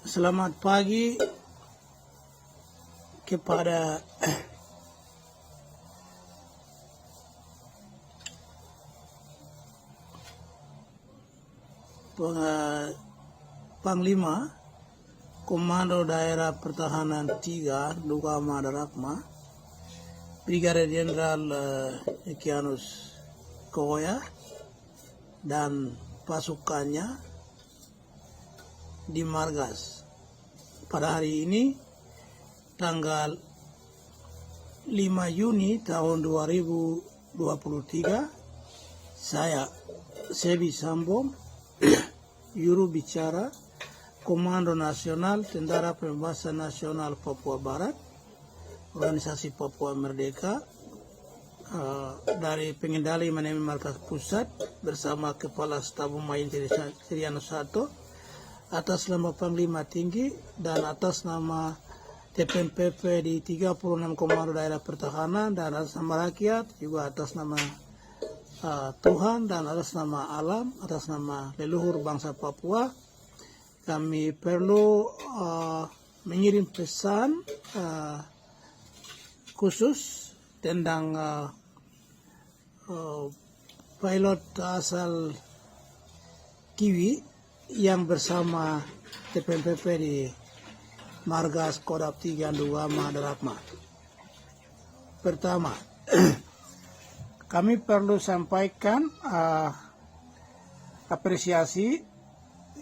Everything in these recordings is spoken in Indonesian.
Selamat pagi kepada Panglima Komando Daerah Pertahanan 3 Duga Madarakma, Brigadier Jenderal Egyanus Kogoya dan pasukannya di Margas. Pada hari ini tanggal 5 Juni tahun 2023, saya Sebi Sambo, juru bicara Komando Nasional Tentara Pembebasan Nasional Papua Barat, Organisasi Papua Merdeka, dari pengendali manajemen markas pusat bersama Kepala Staf Majen Triano Sato, atas nama Panglima Tinggi dan atas nama TPMPP di 36 Komando Daerah Pertahanan, dan atas nama rakyat, juga atas nama Tuhan dan atas nama alam, atas nama leluhur bangsa Papua, kami perlu mengirim pesan khusus tentang pilot asal Kiwi yang bersama TPMPP di Margas Kodam 3 Duga Madarakma. Pertama, kami perlu sampaikan apresiasi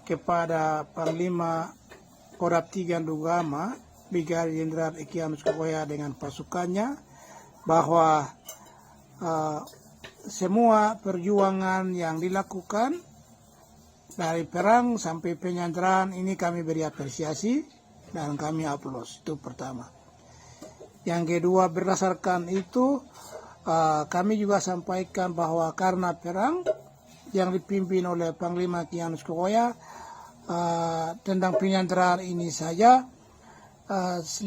kepada Panglima Kodam 3 Dugama, Brigadier Jenderal Egyanus Kogoya dengan pasukannya, bahwa semua perjuangan yang dilakukan dari perang sampai penyanderaan ini kami beri apresiasi dan kami aplaus. Itu pertama. Yang kedua, berdasarkan itu kami juga sampaikan bahwa karena perang yang dipimpin oleh Panglima Egyanus Kogoya tentang penyanderaan ini saja 5.000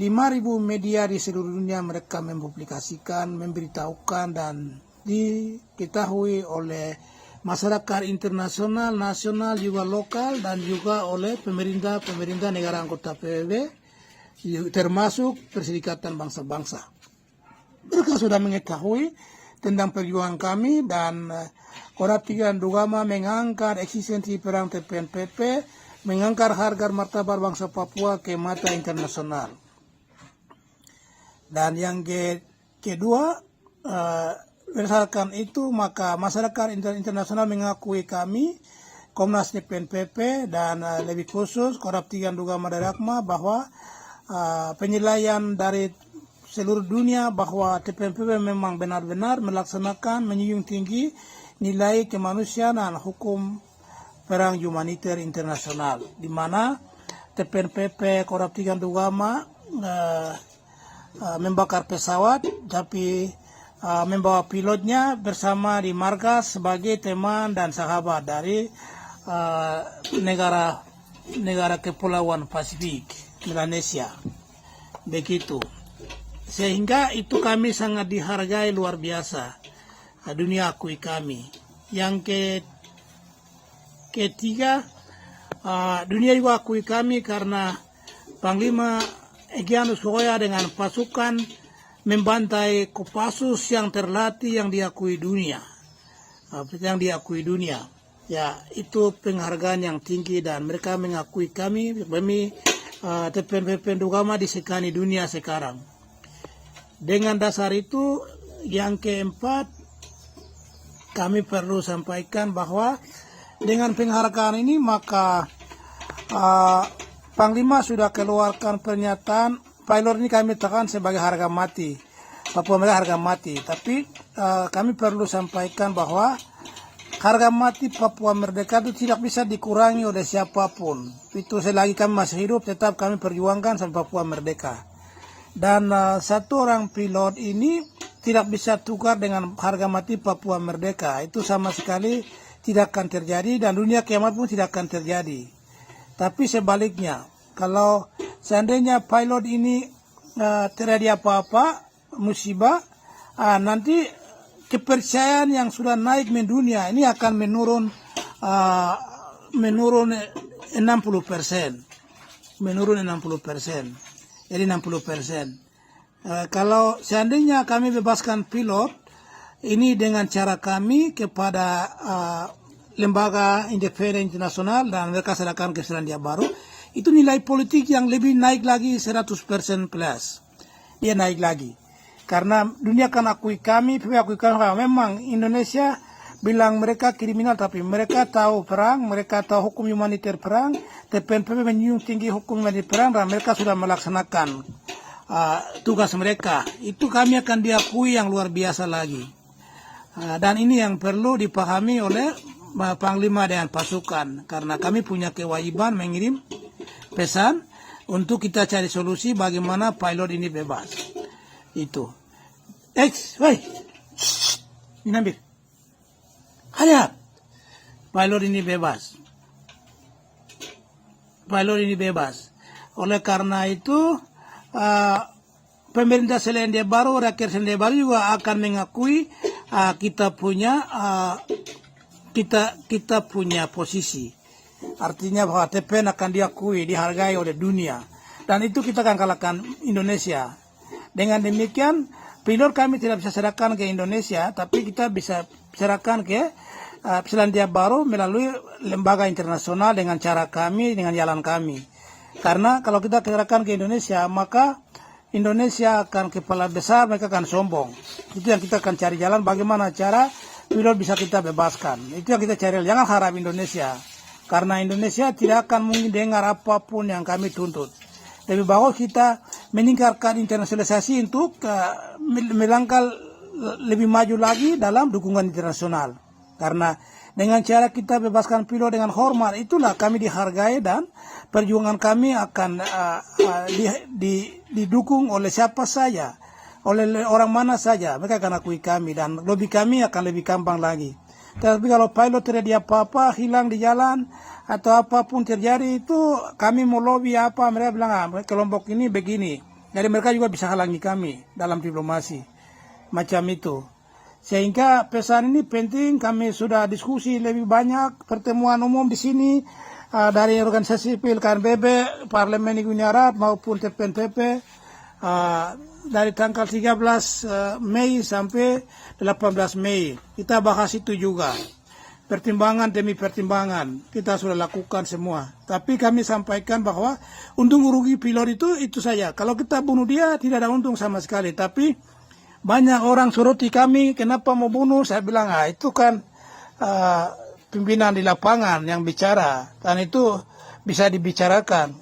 media di seluruh dunia mereka mempublikasikan, memberitahukan dan diketahui oleh masyarakat internasional, nasional, juga lokal, dan juga oleh pemerintah negara anggota PBB, termasuk Perserikatan Bangsa-Bangsa. Mereka sudah mengetahui tentang perjuangan kami, dan Kodam 3 Dugama mengangkat eksistensi perang TPMPP, mengangkat harga martabat bangsa Papua ke mata internasional. Dan yang kedua, berdasarkan itu maka masyarakat internasional mengakui kami, Komnas TPMPP, dan lebih khusus Kodam 3 Duga Madarakma, bahwa penilaian dari seluruh dunia bahwa TPMPP memang benar-benar melaksanakan, menjunjung tinggi nilai kemanusiaan dan hukum perang humaniter internasional, di mana TPMPP Kodam 3 Dugama membakar pesawat, tapi membawa pilotnya bersama di Margas sebagai teman dan sahabat dari negara Kepulauan Pasifik, Melanesia. Begitu. Sehingga itu kami sangat dihargai luar biasa. Dunia akui kami. Yang ketiga, dunia juga akui kami karena Panglima Egyanus Kogoya dengan pasukan membantai Kopassus yang terlatih, yang diakui dunia. Ya, itu penghargaan yang tinggi, dan mereka mengakui kami TPMPP Dugama disekani dunia sekarang. Dengan dasar itu, yang keempat, kami perlu sampaikan bahwa dengan penghargaan ini maka Panglima sudah keluarkan pernyataan, pilot ini kami tekan sebagai harga mati, Papua mereka harga mati. Tapi kami perlu sampaikan bahwa harga mati Papua Merdeka itu tidak bisa dikurangi oleh siapapun. Itu selagi kami masih hidup, tetap kami perjuangkan sampai Papua Merdeka. Dan satu orang pilot ini tidak bisa tukar dengan harga mati Papua Merdeka. Itu sama sekali tidak akan terjadi, dan dunia kiamat pun tidak akan terjadi. Tapi sebaliknya, kalau seandainya pilot ini terjadi apa-apa, musibah, nanti kepercayaan yang sudah naik mendunia ini akan menurun 60%. menurun 60%. Jadi 60%. Kalau seandainya kami bebaskan pilot, ini dengan cara kami kepada lembaga independen internasional dan mereka serahkan ke Selandia Baru, itu nilai politik yang lebih naik lagi 100% plus. Dia naik lagi. Karena dunia kan akui kami, PBB akui kami, memang Indonesia bilang mereka kriminal, tapi mereka tahu perang, mereka tahu hukum humaniter perang, TPNPB menjunjung tinggi hukum humaniter perang, dan mereka sudah melaksanakan tugas mereka. Itu kami akan diakui yang luar biasa lagi. Dan ini yang perlu dipahami oleh Panglima dengan pasukan, karena kami punya kewajiban mengirim pesan untuk kita cari solusi bagaimana pilot ini bebas. Itu. Woi, ini ambil. Hayat, pilot ini bebas. Pilot ini bebas. Oleh karena itu, pemerintah Selandia Baru, rakyat Selandia Baru juga akan mengakui kita punya posisi. Artinya bahwa TPN akan diakui, dihargai oleh dunia. Dan itu kita akan kalahkan Indonesia. Dengan demikian, pilot kami tidak bisa serahkan ke Indonesia, tapi kita bisa serahkan ke Selandia Baru melalui lembaga internasional dengan cara kami, dengan jalan kami. Karena kalau kita serahkan ke Indonesia, maka Indonesia akan kepala besar, mereka akan sombong. Itu yang kita akan cari jalan, bagaimana cara pilot bisa kita bebaskan. Itu yang kita cari, jangan harap Indonesia. Karena Indonesia tidak akan mungkin dengar apapun yang kami tuntut. Lebih bagus kita meningkatkan internasionalisasi untuk melangkah lebih maju lagi dalam dukungan internasional. Karena dengan cara kita bebaskan pilot dengan hormat, itulah kami dihargai dan perjuangan kami akan didukung oleh siapa saja, oleh orang mana saja. Mereka akan akui kami dan lobby kami akan lebih gampang lagi. Tapi kalau pilot terjadi apa-apa, hilang di jalan, atau apapun terjadi, itu kami mau lobby apa, mereka bilang kelompok ini begini. Jadi mereka juga bisa halangi kami dalam diplomasi. Macam itu. Sehingga pesan ini penting, kami sudah diskusi lebih banyak, pertemuan umum di sini, dari organisasi sipil KNBB, Parlemen Uni Arab maupun TPNPP, dari tanggal 13 Mei sampai 18 Mei. Kita bahas itu juga. Pertimbangan demi pertimbangan kita sudah lakukan semua. Tapi kami sampaikan bahwa untung rugi pilot itu saja. Kalau kita bunuh dia tidak ada untung sama sekali. Tapi banyak orang soroti kami, kenapa mau bunuh? Saya bilang, itu kan pimpinan di lapangan yang bicara. Dan itu bisa dibicarakan.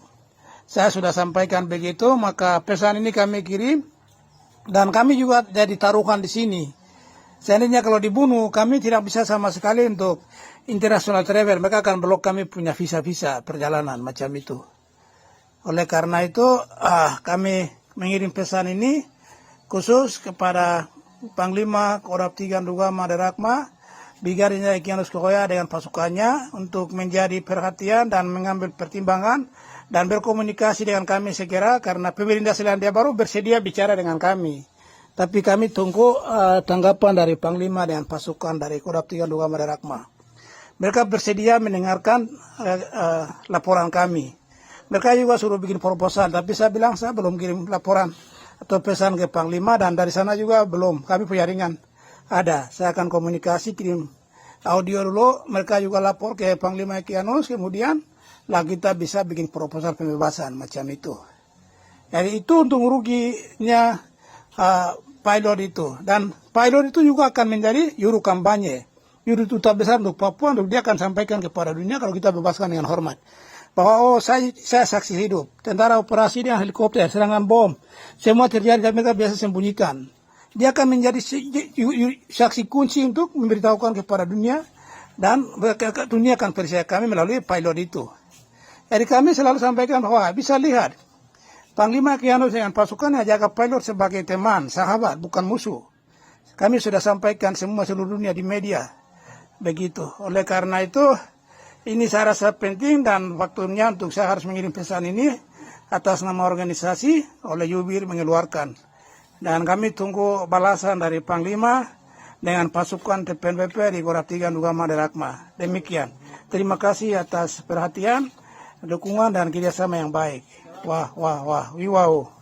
Saya sudah sampaikan begitu, maka pesan ini kami kirim. Dan kami juga jadi taruhan di sini. Seandainya kalau dibunuh, kami tidak bisa sama sekali untuk international travel. Mereka akan blok kami punya visa-visa perjalanan macam itu. Oleh karena itu, kami mengirim pesan ini khusus kepada Panglima Korab 3 Duga Maderakma, Brigadier Egyanus Kokoya dengan pasukannya untuk menjadi perhatian dan mengambil pertimbangan dan berkomunikasi dengan kami segera, karena pemerintah Selandia Baru bersedia bicara dengan kami. Tapi kami tunggu tanggapan dari Panglima dengan pasukan dari Korab 3 Duga Maderakma. Mereka bersedia mendengarkan laporan kami. Mereka juga suruh bikin proposal, tapi saya bilang saya belum kirim laporan atau pesan ke Panglima, dan dari sana juga belum. Kami punya ringan ada. Saya akan komunikasi, kirim audio dulu. Mereka juga lapor ke Panglima Egyanus, kemudian lah kita bisa bikin proposal pembebasan macam itu. Jadi itu untung ruginya pilot itu. Dan pilot itu juga akan menjadi juru kampanye, juru duta besar untuk Papua, untuk dia akan sampaikan kepada dunia kalau kita bebaskan dengan hormat. Bahwa saya saksi hidup, tentara operasi dengan helikopter, serangan bom, semua terjadi dan mereka biasa sembunyikan. Dia akan menjadi saksi kunci untuk memberitahukan kepada dunia, dan dunia akan percaya kami melalui pilot itu. Jadi kami selalu sampaikan bahwa bisa lihat, Panglima Egyanus dengan pasukannya jaga pilot sebagai teman, sahabat, bukan musuh. Kami sudah sampaikan semua seluruh dunia di media. Begitu. Oleh karena itu, ini saya rasa penting dan waktunya untuk saya harus mengirim pesan ini atas nama organisasi oleh Jubir mengeluarkan. Dan kami tunggu balasan dari Panglima dengan pasukan TPNPP di Korab 3 Duga Maderakma. Demikian. Terima kasih atas perhatian. dukungan dan kerjasama yang baik. Wah, wiwau.